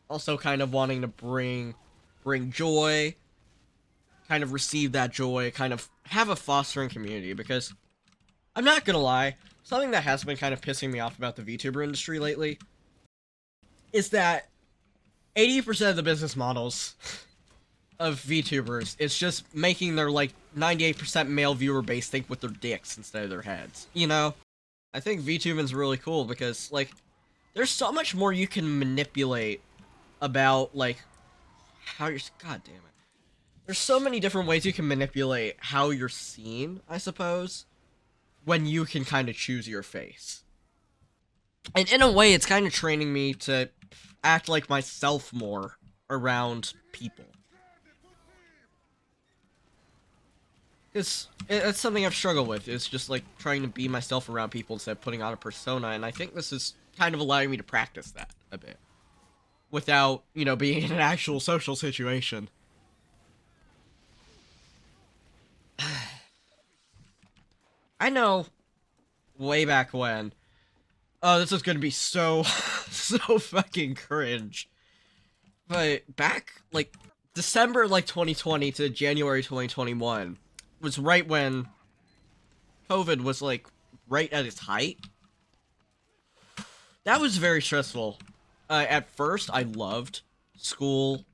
Also kind of wanting to bring joy, kind of receive that joy, kind of have a fostering community, because I'm not gonna lie, something that has been kind of pissing me off about the VTuber industry lately is that 80% of the business models of VTubers is just making their, like, 98% male viewer base think with their dicks instead of their heads. You know? I think VTubing's really cool because, like, there's so much more you can manipulate about, like, how you're. God damn it. There's so many different ways you can manipulate how you're seen, I suppose, when you can kind of choose your face. And in a way, it's kind of training me to act like myself more around people. It's something I've struggled with. It's just like trying to be myself around people instead of putting on a persona, and I think this is kind of allowing me to practice that a bit. Without, being in an actual social situation. I know way back when. Oh, this is gonna be so, so fucking cringe. But back, like, December, 2020 to January 2021 was right when COVID was, like, right at its height. That was very stressful. At first, I loved school,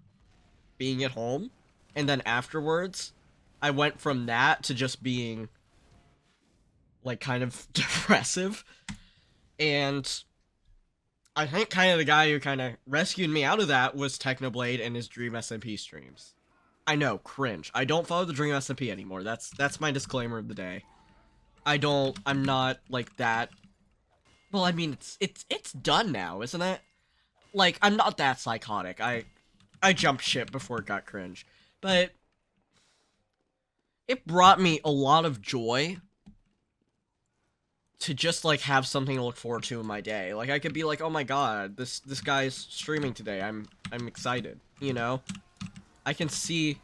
being at home, and then afterwards, I went from that to just being, like, kind of depressive. And I think kind of the guy who kind of rescued me out of that was Technoblade and his Dream SMP streams. I know, cringe. I don't follow the Dream SMP anymore. That's my disclaimer of the day. I'm not like that. Well, I mean, it's done now, isn't it? Like, I'm not that psychotic. I jumped ship before it got cringe. But it brought me a lot of joy to just, like, have something to look forward to in my day. Like, I could be like, oh my god, this guy's streaming today. I'm excited, you know? I can see.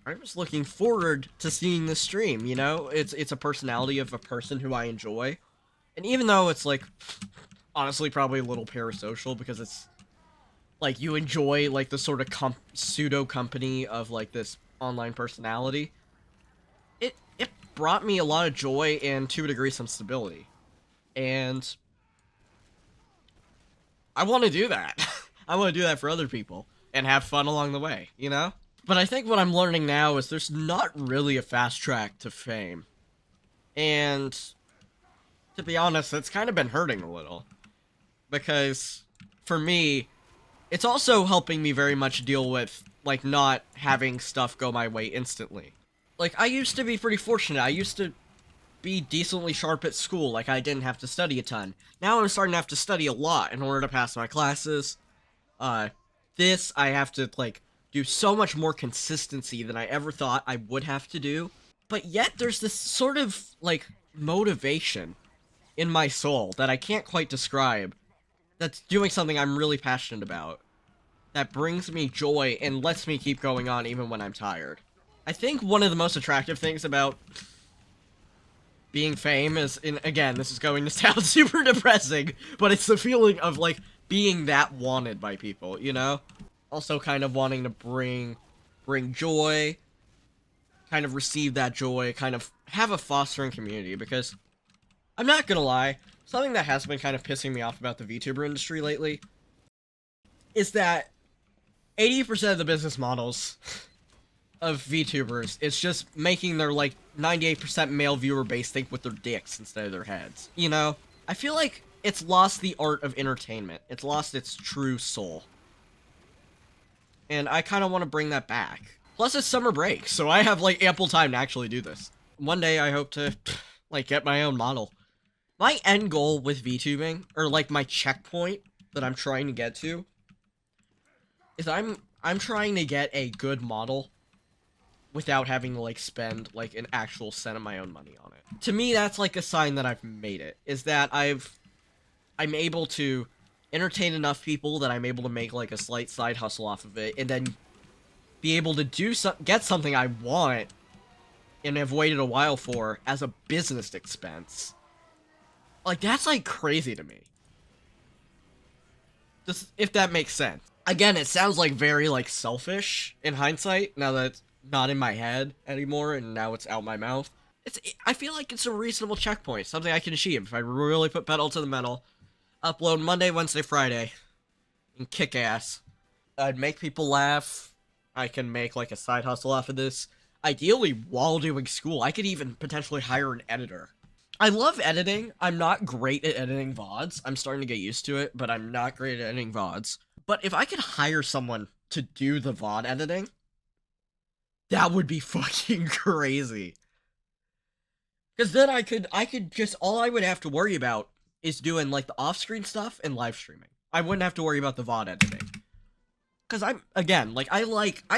I'm just looking forward to seeing this stream, you know? It's a personality of a person who I enjoy. And even though it's, like, honestly probably a little parasocial because it's, like, you enjoy, like, the sort of pseudo company of, like, this online personality, it brought me a lot of joy and, to a degree, some stability. And I want to do that. I want to do that for other people and have fun along the way, you know? But I think what I'm learning now is there's not really a fast track to fame. And to be honest, it's kind of been hurting a little. Because for me, it's also helping me very much deal with, like, not having stuff go my way instantly. Like, I used to be pretty fortunate. I used to be decently sharp at school. Like, I didn't have to study a ton. Now I'm starting to have to study a lot in order to pass my classes. I have to, like, do so much more consistency than I ever thought I would have to do. But yet, there's this sort of, like, motivation in my soul that I can't quite describe that's doing something I'm really passionate about. That brings me joy and lets me keep going on even when I'm tired. I think one of the most attractive things about being fame is, again, this is going to sound super depressing, but it's the feeling of, like, being that wanted by people, you know? Also kind of wanting to bring joy, kind of receive that joy, kind of have a fostering community, because I'm not gonna lie, something that has been kind of pissing me off about the VTuber industry lately is that 80% of the business models of VTubers is just making their, like, 98% male viewer base think with their dicks instead of their heads. You know? I feel like it's lost the art of entertainment. It's lost its true soul. And I kind of want to bring that back. Plus, it's summer break, so I have, like, ample time to actually do this. One day, I hope to, like, get my own model. My end goal with VTubing, or, like, my checkpoint that I'm trying to get to, is I'm trying to get a good model without having to, like, spend, like, an actual cent of my own money on it. To me, that's, like, a sign that I've made it, is that I'm able to entertain enough people that I'm able to make, like, a slight side hustle off of it, and then be able to get something I want and have waited a while for as a business expense. Like, that's, like, crazy to me. if that makes sense. Again, it sounds like very like selfish in hindsight, now that it's not in my head anymore and now it's out my mouth. I feel like it's a reasonable checkpoint, something I can achieve if I really put pedal to the metal, upload Monday, Wednesday, Friday, and kick ass. I'd make people laugh. I can make like a side hustle off of this. Ideally, while doing school, I could even potentially hire an editor. I love editing. I'm not great at editing VODs. I'm starting to get used to it, but I'm not great at editing VODs. But if I could hire someone to do the VOD editing, that would be fucking crazy. Because then I could just, all I would have to worry about is doing like the off-screen stuff and live streaming. I wouldn't have to worry about the VOD editing. Because I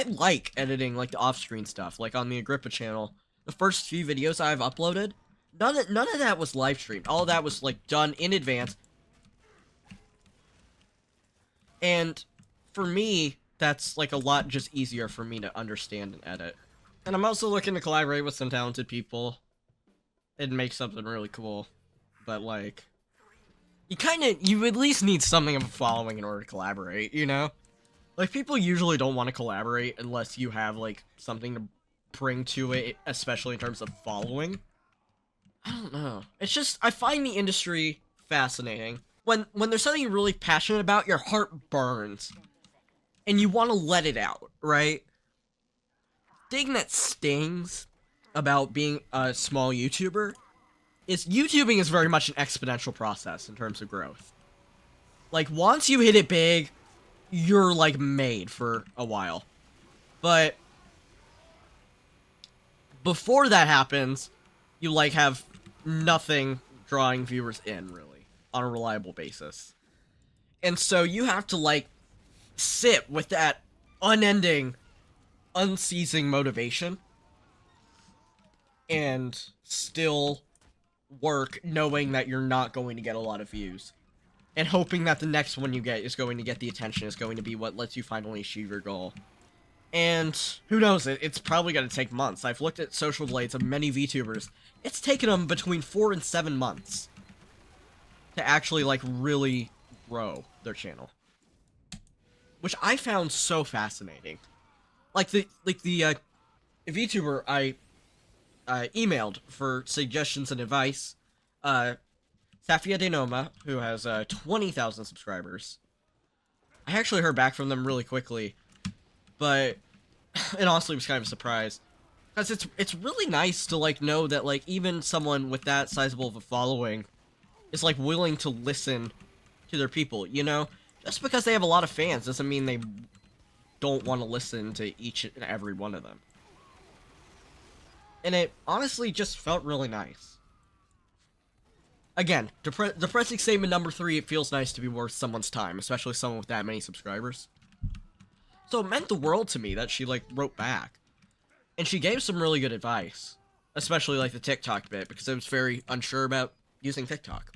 like editing like the off-screen stuff, like on the Agrippa channel. The first few videos I've uploaded, none of that was live streamed. All of that was like done in advance. And for me, that's like a lot just easier for me to understand and edit. And I'm also looking to collaborate with some talented people and make something really cool. But like, you at least need something of a following in order to collaborate, you know? Like, people usually don't want to collaborate unless you have, like, something to bring to it, especially in terms of following. I don't know. It's just, I find the industry fascinating. When there's something you're really passionate about, your heart burns. And you want to let it out, right? The thing that stings about being a small YouTuber is YouTubing is very much an exponential process in terms of growth. Like, once you hit it big, you're, like, made for a while. But before that happens, you, like, have nothing drawing viewers in, really, on a reliable basis. And so you have to, like, sit with that unending, unceasing motivation and still work knowing that you're not going to get a lot of views. And hoping that the next one you get is going to get the attention, is going to be what lets you finally achieve your goal. And who knows, it's probably going to take months. I've looked at social blades of many VTubers. It's taken them between 4 and 7 months to actually, like, really grow their channel. Which I found so fascinating. Like, the VTuber I emailed for suggestions and advice, Safia Denoma, who has 20,000 subscribers. I actually heard back from them really quickly, but it honestly was kind of a surprise. Because it's really nice to, like, know that, like, even someone with that sizable of a following is, like, willing to listen to their people, you know? Just because they have a lot of fans doesn't mean they don't want to listen to each and every one of them. And it honestly just felt really nice. Again, depressing statement number 3, it feels nice to be worth someone's time, especially someone with that many subscribers. So it meant the world to me that she, like, wrote back. And she gave some really good advice. Especially, like, the TikTok bit, because I was very unsure about using TikTok.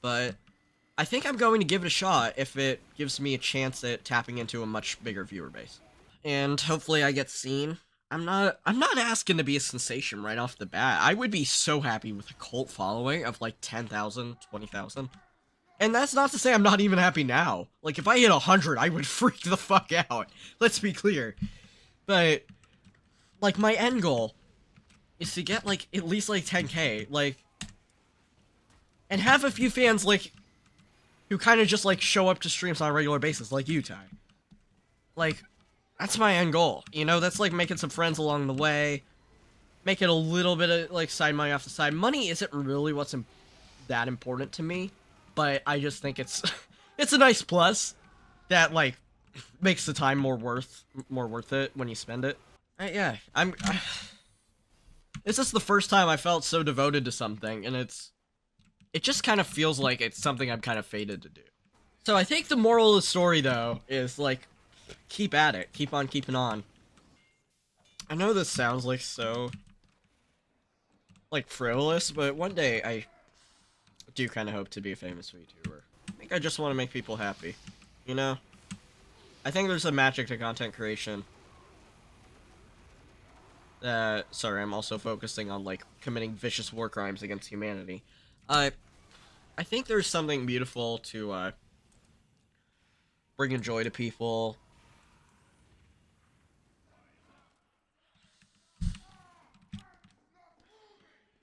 But I think I'm going to give it a shot if it gives me a chance at tapping into a much bigger viewer base. And hopefully I get seen. I'm not asking to be a sensation right off the bat. I would be so happy with a cult following of like 10,000, 20,000. And that's not to say I'm not even happy now. Like, if I hit 100, I would freak the fuck out. Let's be clear. But, like, my end goal is to get, like, at least, like, 10k. Like, and have a few fans, like, who kind of just, like, show up to streams on a regular basis, like you, Ty. Like, that's my end goal, you know? That's, like, making some friends along the way, making a little bit of, like, side money off the side. Money isn't really what's that important to me, but I just think it's it's a nice plus that, like, makes the time more worth it when you spend it. Yeah, it's just the first time I felt so devoted to something, and it just kind of feels like it's something I'm kind of fated to do. So I think the moral of the story, though, is, like, keep at it. Keep on keeping on. I know this sounds, like, so, like, frivolous, but one day I do kind of hope to be a famous VTuber. I think I just want to make people happy, you know? I think there's a magic to content creation. Sorry, I'm also focusing on, like, committing vicious war crimes against humanity. I think there's something beautiful to, bringing joy to people.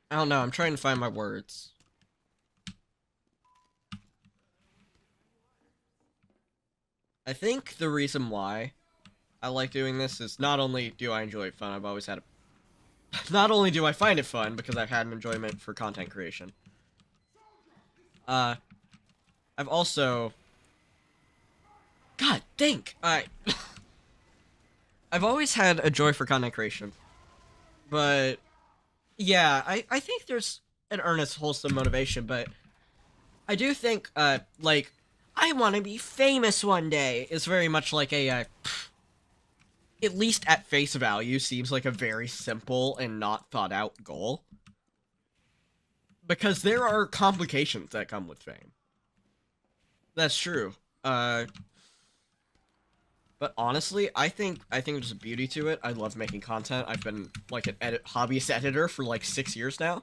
I don't know, I'm trying to find my words. I think the reason why I like doing this is not only do I enjoy fun, I've always had a... Not only do I find it fun, because I've had an enjoyment for content creation. I've also... God, think! I've always had a joy for content creation. But... Yeah, I think there's an earnest, wholesome motivation, but... I do think, like... I want to be famous one day is very much like a, at least at face value, seems like a very simple and not thought out goal. Because there are complications that come with fame. That's true. But honestly, I think there's a beauty to it. I love making content. I've been, like, an hobbyist editor for, like, 6 years now.